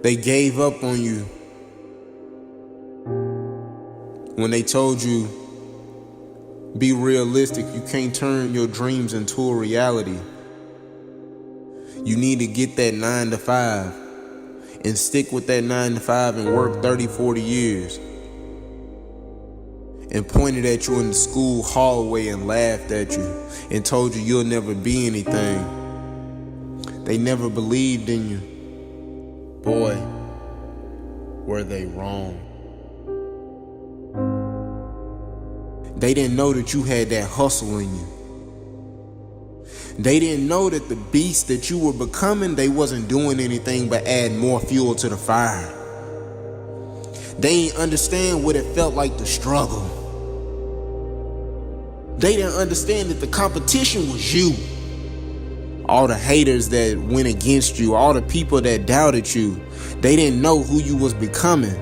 They gave up on you when they told you, be realistic, you can't turn your dreams into a reality. You need to get that 9 to 5 and stick with that 9 to 5 and work 30, 40 years. And pointed at you in the school hallway and laughed at you and told you you'll never be anything. They never believed in you. Boy, were they wrong. They didn't know that you had that hustle in you. They didn't know that the beast that you were becoming, they wasn't doing anything but add more fuel to the fire. They didn't understand what it felt like to struggle. They didn't understand that the competition was you. All the haters that went against you, all the people that doubted you, they didn't know who you was becoming.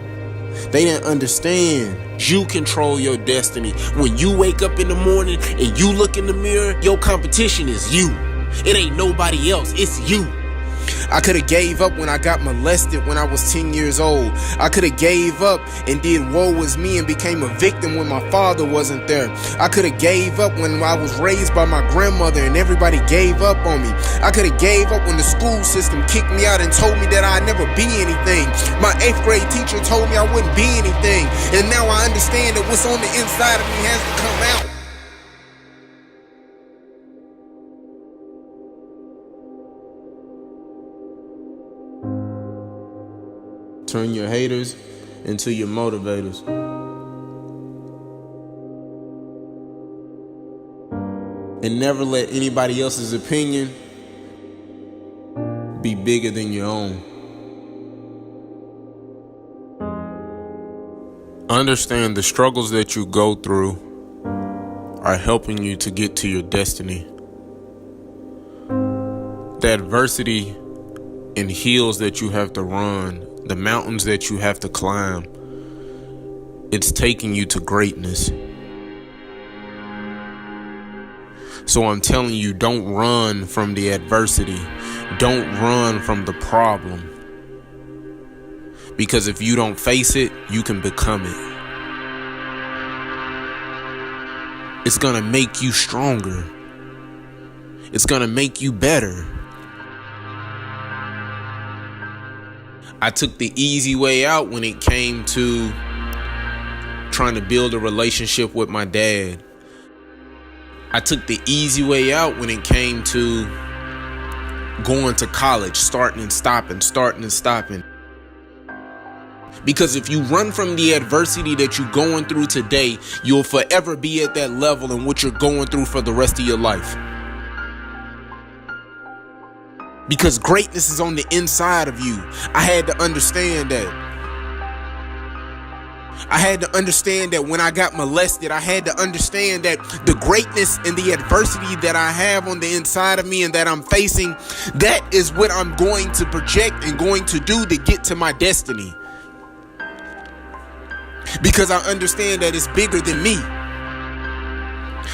They didn't understand you control your destiny. When you wake up in the morning and you look in the mirror, your competition is you. It ain't nobody else, it's you. I could have gave up when I got molested when I was 10 years old. I could have gave up and did woe was me and became a victim when my father wasn't there. I could have gave up when I was raised by my grandmother and everybody gave up on me. I could have gave up when the school system kicked me out and told me that I'd never be anything. My 8th grade teacher told me I wouldn't be anything. And now I understand that what's on the inside of me has to come out. Turn your haters into your motivators. And never let anybody else's opinion be bigger than your own. Understand the struggles that you go through are helping you to get to your destiny. The adversity and hills that you have to run, the mountains that you have to climb, it's taking you to greatness. So I'm telling you, don't run from the adversity. Don't run from the problem. Because if you don't face it, you can become it. It's gonna make you stronger. It's gonna make you better. I took the easy way out when it came to trying to build a relationship with my dad. I took the easy way out when it came to going to college, starting and stopping. Because if you run from the adversity that you're going through today, you'll forever be at that level in what you're going through for the rest of your life. Because greatness is on the inside of you. I had to understand that. I had to understand that when I got molested, I had to understand that the greatness and the adversity that I have on the inside of me and that I'm facing, that is what I'm going to project and going to do to get to my destiny. Because I understand that it's bigger than me.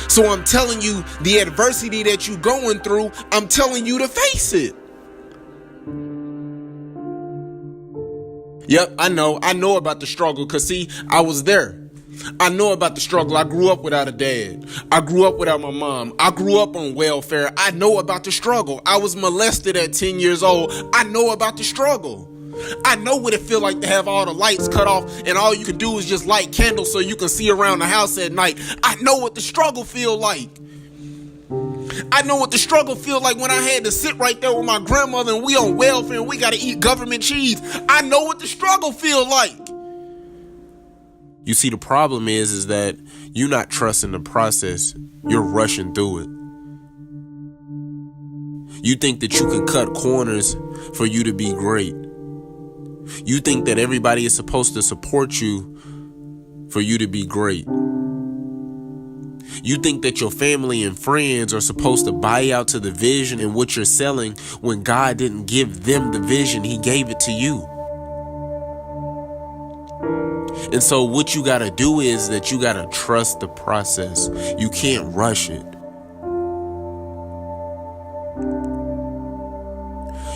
So I'm telling you, the adversity that you're going through, I'm telling you to face it. Yep, I know about the struggle, because see, I was there. I know about the struggle. I grew up without a dad. I grew up without my mom. I grew up on welfare. I know about the struggle. I was molested at 10 years old. I know about the struggle. I know what it feels like to have all the lights cut off and all you can do is just light candles so you can see around the house at night. I know what the struggle feels like. I know what the struggle feels like when I had to sit right there with my grandmother and we on welfare and we got to eat government cheese. I know what the struggle feels like. You see, the problem is that you're not trusting the process. You're rushing through it. You think that you can cut corners for you to be great. You think that everybody is supposed to support you for you to be great. You think that your family and friends are supposed to buy out to the vision and what you're selling when God didn't give them the vision, He gave it to you. And so what you got to do is that you got to trust the process. You can't rush it.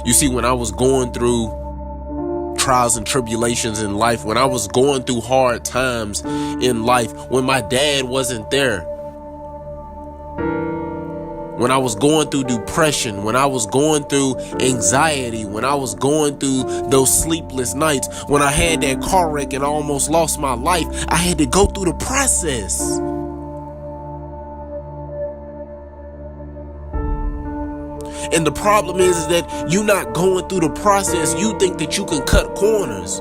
You see, when I was going through trials and tribulations in life, when I was going through hard times in life, when my dad wasn't there, when I was going through depression, when I was going through anxiety, when I was going through those sleepless nights, when I had that car wreck and I almost lost my life, I had to go through the process. And the problem is that you're not going through the process. You think that you can cut corners.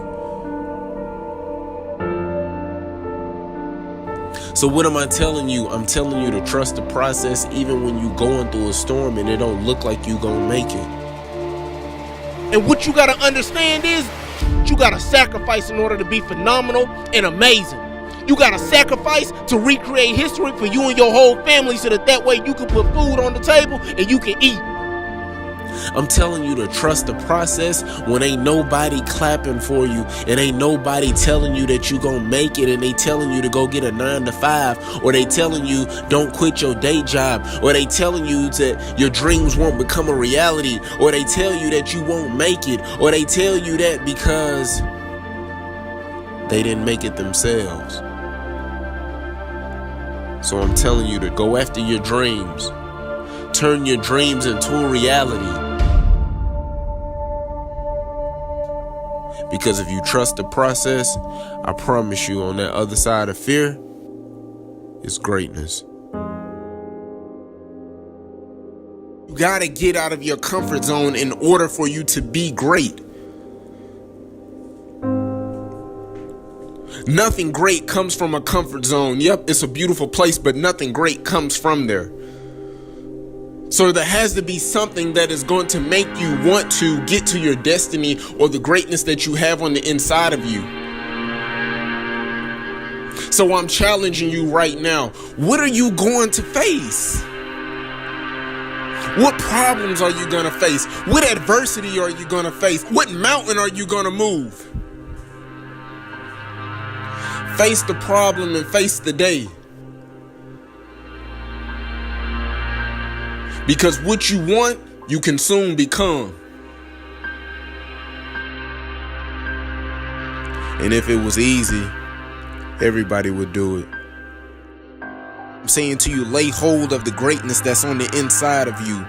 So what am I telling you? I'm telling you to trust the process even when you're going through a storm and it don't look like you gonna make it. And what you gotta understand is you gotta sacrifice in order to be phenomenal and amazing. You gotta sacrifice to recreate history for you and your whole family so that way you can put food on the table and you can eat. I'm telling you to trust the process when ain't nobody clapping for you and ain't nobody telling you that you gonna make it, and they telling you to go get a 9 to 5, or they telling you don't quit your day job, or they telling you that your dreams won't become a reality, or they tell you that you won't make it, or they tell you that because they didn't make it themselves. So I'm telling you to go after your dreams. Turn your dreams into a reality. Because if you trust the process, I promise you, on that other side of fear is greatness. You gotta get out of your comfort zone in order for you to be great. Nothing great comes from a comfort zone. Yep, it's a beautiful place, but nothing great comes from there. So there has to be something that is going to make you want to get to your destiny or the greatness that you have on the inside of you. So I'm challenging you right now. What are you going to face? What problems are you going to face? What adversity are you going to face? What mountain are you going to move? Face the problem and face the day. Because what you want, you can soon become. And if it was easy, everybody would do it. I'm saying to you, lay hold of the greatness that's on the inside of you.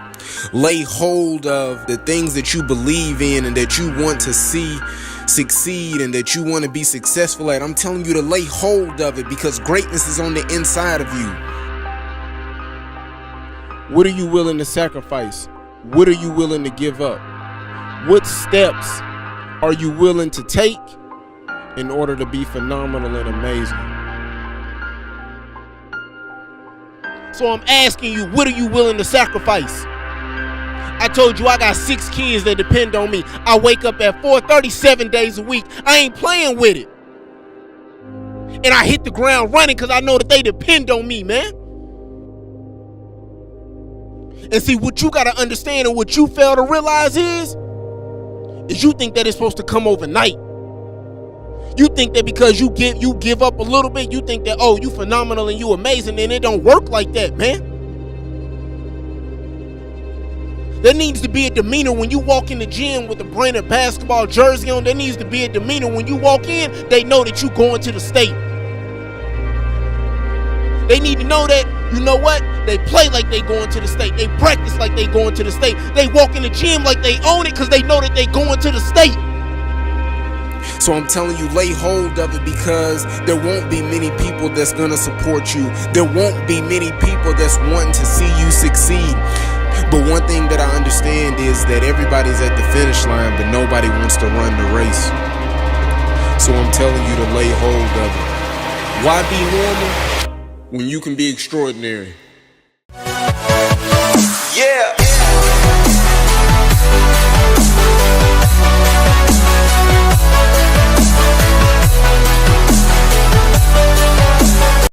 Lay hold of the things that you believe in and that you want to see succeed and that you want to be successful at. I'm telling you to lay hold of it, because greatness is on the inside of you. What are you willing to sacrifice? What are you willing to give up? What steps are you willing to take in order to be phenomenal and amazing? So I'm asking you, what are you willing to sacrifice? I told you I got 6 kids that depend on me. I wake up at 4:30 7 days a week. I ain't playing with it. And I hit the ground running because I know that they depend on me, man. And see, what you got to understand and what you fail to realize is you think that it's supposed to come overnight. You think that because you give up a little bit, you think that, oh, you phenomenal and you amazing, and it don't work like that, man. There needs to be a demeanor when you walk in the gym with a branded basketball jersey on. There needs to be a demeanor when you walk in, they know that you going to the state. They need to know that, you know what? They play like they going to the state. They practice like they going to the state. They walk in the gym like they own it because they know that they going to the state. So I'm telling you, lay hold of it, because there won't be many people that's going to support you. There won't be many people that's wanting to see you succeed. But one thing that I understand is that everybody's at the finish line, but nobody wants to run the race. So I'm telling you to lay hold of it. Why be normal when you can be extraordinary? Yeah.